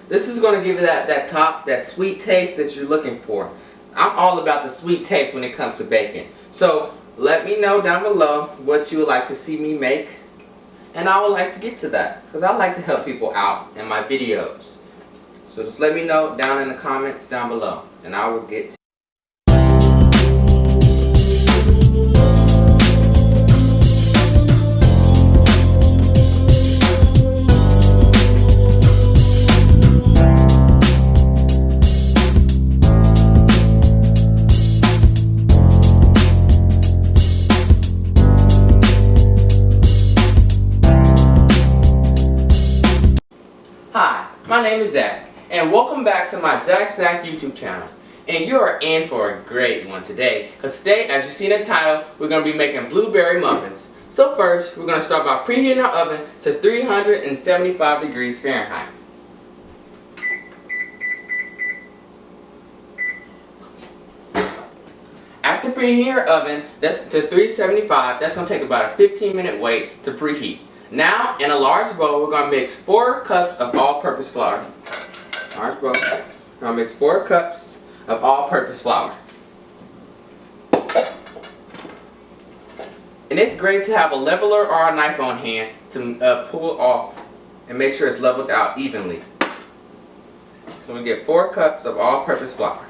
This is going to give you that sweet taste that you're looking for. I'm all about the sweet taste when it comes to baking. So let me know down below what you would like to see me make, and I would like to get to that because I like to help people out in my videos. So just let me know down in the comments down below, and I will get to Hi, my name is Zach, and welcome back to my Zach Snack YouTube channel. And you are in for a great one today, because today, as you see in the title, we're going to be making blueberry muffins. So first, we're going to start by preheating our oven to 375 degrees Fahrenheit. After preheating our oven to 375, that's going to take about a 15-minute wait to preheat. Now, in a large bowl, we're going to mix 4 cups of all-purpose flour. Large bowl. We're going to mix 4 cups of all-purpose flour. And it's great to have a leveler or a knife on hand to pull off and make sure it's leveled out evenly. So we get 4 cups of all-purpose flour.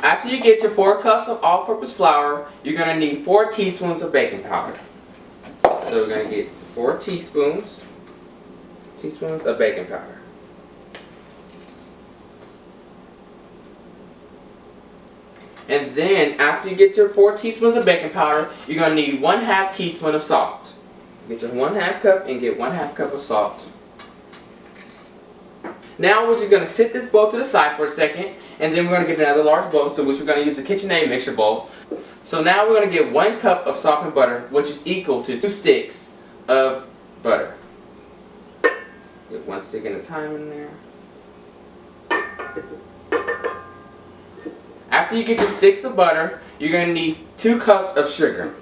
After you get your 4 cups of all-purpose flour, you're going to need 4 teaspoons of baking powder. So we're going to get 4 teaspoons of baking powder. And then after you get your 4 teaspoons of baking powder, you're going to need 1/2 teaspoon of salt. Get your 1/2 cup and get 1/2 cup of salt. Now we're just going to sit this bowl to the side for a second, and then we're going to get another large bowl, so which we're going to use a KitchenAid mixer bowl. So now we're going to get 1 cup of salt and butter, which is equal to 2 sticks of butter. Get 1 stick at a time in there. After you get your sticks of butter, you're going to need 2 cups of sugar.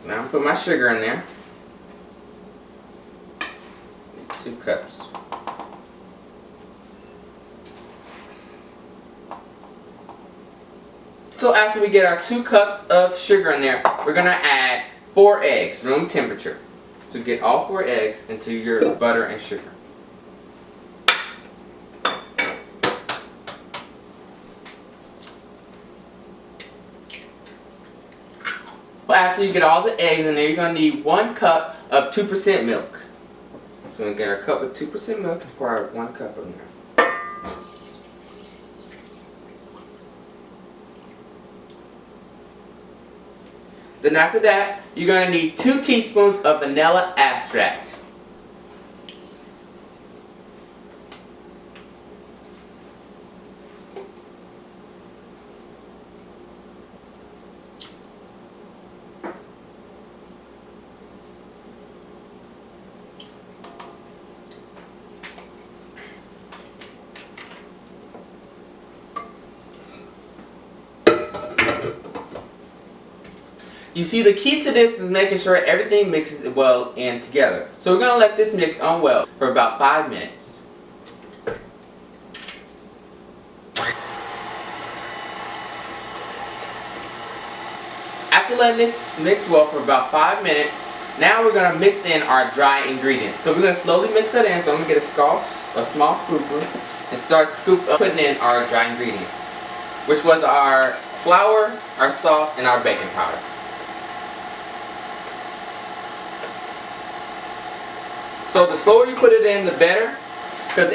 Now I'm put my sugar in there. 2 cups. So after we get our 2 cups of sugar in there, we're going to add 4 eggs, room temperature. So get all 4 eggs into your butter and sugar. After you get all the eggs in there, you're going to need 1 cup of 2% milk. So we're going to get our cup of 2% milk and pour our 1 cup in there. Then after that, you're going to need 2 teaspoons of vanilla extract. You see, the key to this is making sure everything mixes well in together. So we're going to let this mix on well for about 5 minutes. After letting this mix well for about 5 minutes, now we're going to mix in our dry ingredients. So we're going to slowly mix it in. So I'm going to get a small scooper and start putting in our dry ingredients, which was our flour, our salt, and our baking powder. So the slower you put it in, the better, because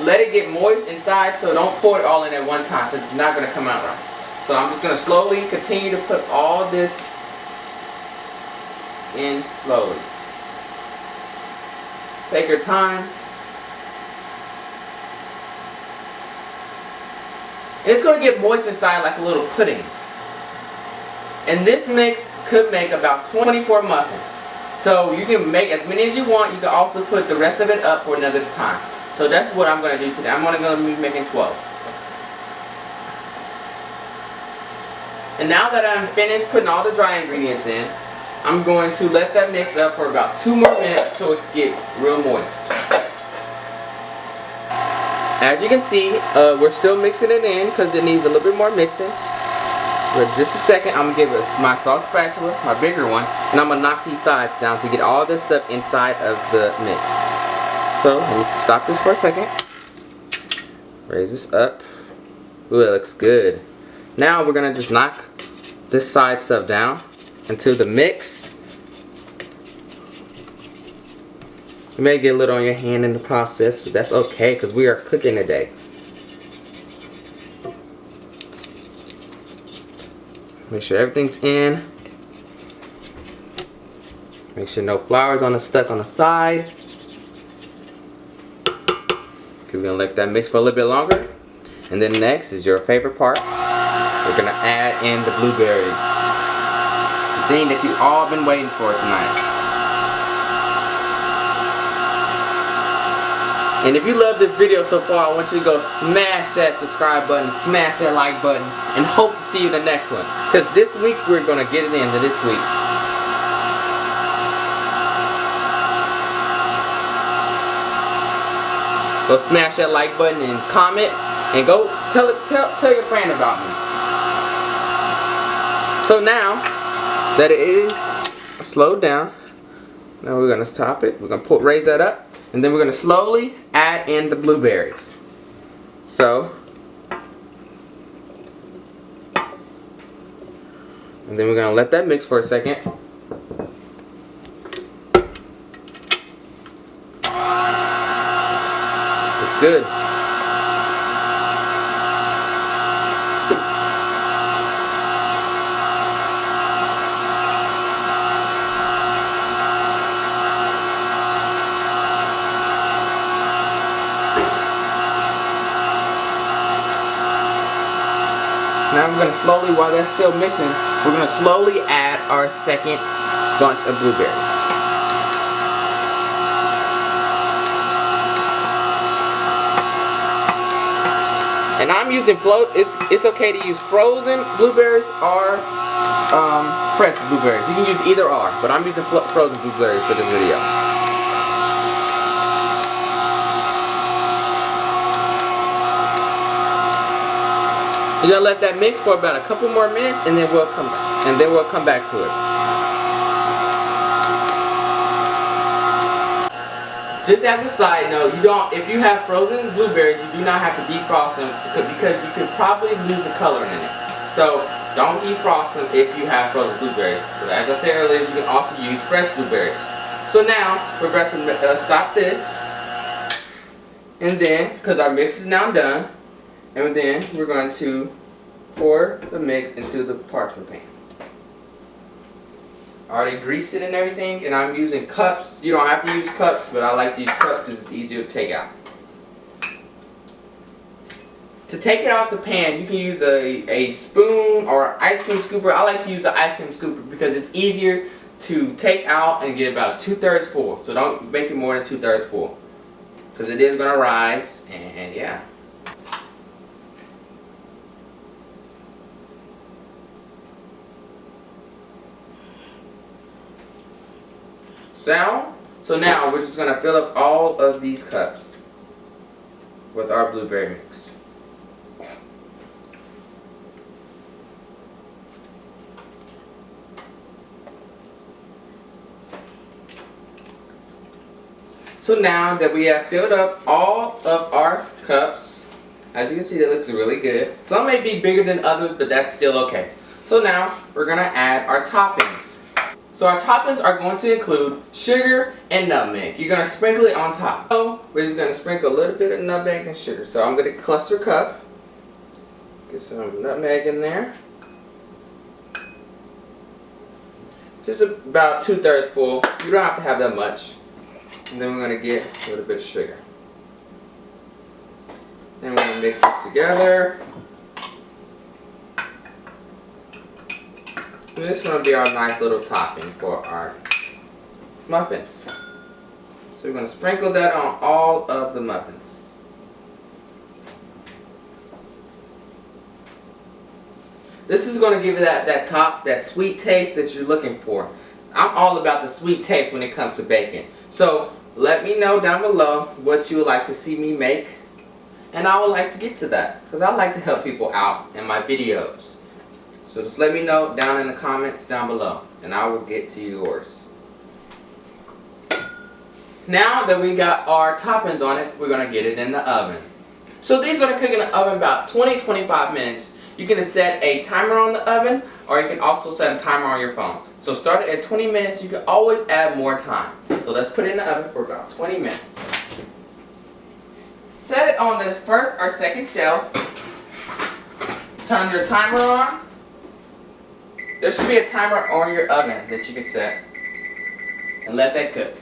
let it get moist inside, so don't pour it all in at one time, because it's not going to come out right. So I'm just going to slowly continue to put all this in slowly. Take your time. And it's going to get moist inside like a little pudding. And this mix could make about 24 muffins. So you can make as many as you want. You can also put the rest of it up for another time. So that's what I'm going to do today. I'm only going to be making 12. And now that I'm finished putting all the dry ingredients in, I'm going to let that mix up for about 2 more minutes so it can get real moist. As you can see, we're still mixing it in because it needs a little bit more mixing. But just a second, I'm going to give it my salt spatula, my bigger one, and I'm going to knock these sides down to get all this stuff inside of the mix. So, let me stop this for a second. Raise this up. Ooh, it looks good. Now we're going to just knock this side stuff down into the mix. You may get a little on your hand in the process, but that's okay because we are cooking today. Make sure everything's in. Make sure no flour's stuck on the side. Okay, we're gonna let that mix for a little bit longer. And then next is your favorite part. We're gonna add in the blueberries. The thing that you've all been waiting for tonight. And if you love this video so far, I want you to go smash that subscribe button, smash that like button, and hope to see you in the next one. Because this week, we're going to get it into this week. Go smash that like button and comment, and go tell your friend about me. So now that it is slowed down, now we're going to top it. We're going to raise that up. And then we're going to slowly add in the blueberries. So, and then we're going to let that mix for a second. It's good. Now we're going to slowly, while that's still mixing, we're going to slowly add our second bunch of blueberries. And I'm using it's okay to use frozen blueberries or fresh blueberries. You can use either or, but I'm using frozen blueberries for this video. You're gonna let that mix for about a couple more minutes, and then we'll come back to it. Just as a side note, if you have frozen blueberries, you do not have to defrost them because you could probably lose the color in it. So don't defrost them if you have frozen blueberries. But as I said earlier, you can also use fresh blueberries. So now we're about to stop this, and then because our mix is now done. And then we're going to pour the mix into the parchment pan. I already greased it and everything, and I'm using cups. You don't have to use cups, but I like to use cups because it's easier to take out. To take it out the pan, you can use a spoon or ice cream scooper. I like to use an ice cream scooper because it's easier to take out and get about 2/3 full. So don't make it more than 2/3 full because it is going to rise, and yeah. So now we're just going to fill up all of these cups with our blueberry mix. So now that we have filled up all of our cups, as you can see, it looks really good. Some may be bigger than others, but that's still okay. So now we're going to add our toppings. So our toppings are going to include sugar and nutmeg. You're going to sprinkle it on top. So we're just going to sprinkle a little bit of nutmeg and sugar. So I'm going to cluster cup. Get some nutmeg in there. Just about 2/3 full. You don't have to have that much. And then we're going to get a little bit of sugar. Then we're going to mix this together. And this is going to be our nice little topping for our muffins. So we're going to sprinkle that on all of the muffins. This is going to give you that sweet taste that you're looking for. I'm all about the sweet taste when it comes to baking. So let me know down below what you would like to see me make, and I would like to get to that because I like to help people out in my videos. So just let me know down in the comments down below, and I will get to yours. Now that we got our toppings on it, we're going to get it in the oven. So these are going to cook in the oven about 20-25 minutes. You can set a timer on the oven, or you can also set a timer on your phone. So start it at 20 minutes. You can always add more time. So let's put it in the oven for about 20 minutes. Set it on this first or second shelf. Turn your timer on. There should be a timer on your oven that you can set. And let that cook.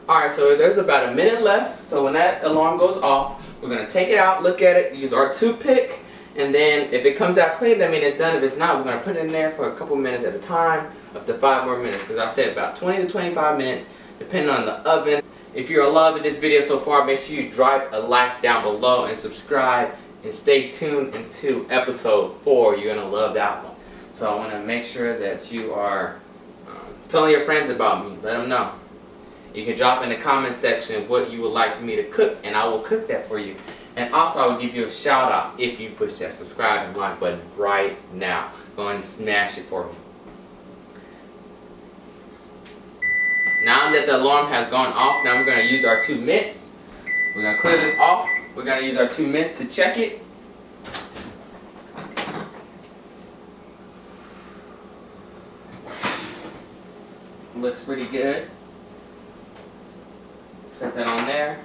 Alright, so there's about a minute left. So when that alarm goes off, we're going to take it out, look at it, use our toothpick. And then if it comes out clean, that means it's done. If it's not, we're going to put it in there for a couple minutes at a time, up to 5 more minutes. Because I said about 20-25 minutes, depending on the oven. If you're loving this video so far, make sure you drop a like down below and subscribe. And stay tuned into episode 4. You're going to love that one. So I want to make sure that you are telling your friends about me. Let them know. You can drop in the comment section what you would like me to cook, and I will cook that for you. And also, I will give you a shout out if you push that subscribe and like button right now. Go ahead and smash it for me. Now that the alarm has gone off, now we're going to use our 2 mitts. We're going to clear this off. We're going to use our 2 mitts to check it. Looks pretty good. Set that on there.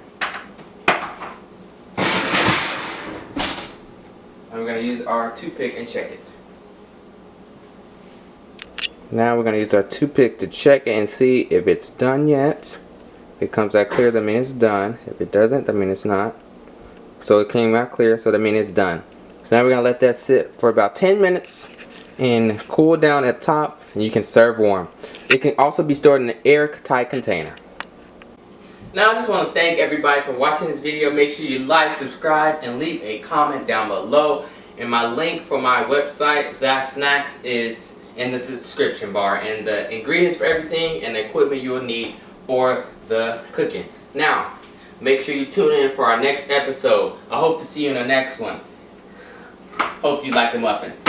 And we're going to use our toothpick and check it. Now we're going to use our toothpick to check it and see if it's done yet. If it comes out clear, that means it's done. If it doesn't, that means it's not. So it came out clear, so that means it's done. So now we're going to let that sit for about 10 minutes and cool down at the top, and you can serve warm. It can also be stored in an airtight container. Now I just want to thank everybody for watching this video. Make sure you like, subscribe, and leave a comment down below. And my link for my website, ZAIRE'S, is in the description bar. And the ingredients for everything and the equipment you will need for the cooking. Now, make sure you tune in for our next episode. I hope to see you in the next one. Hope you like the muffins.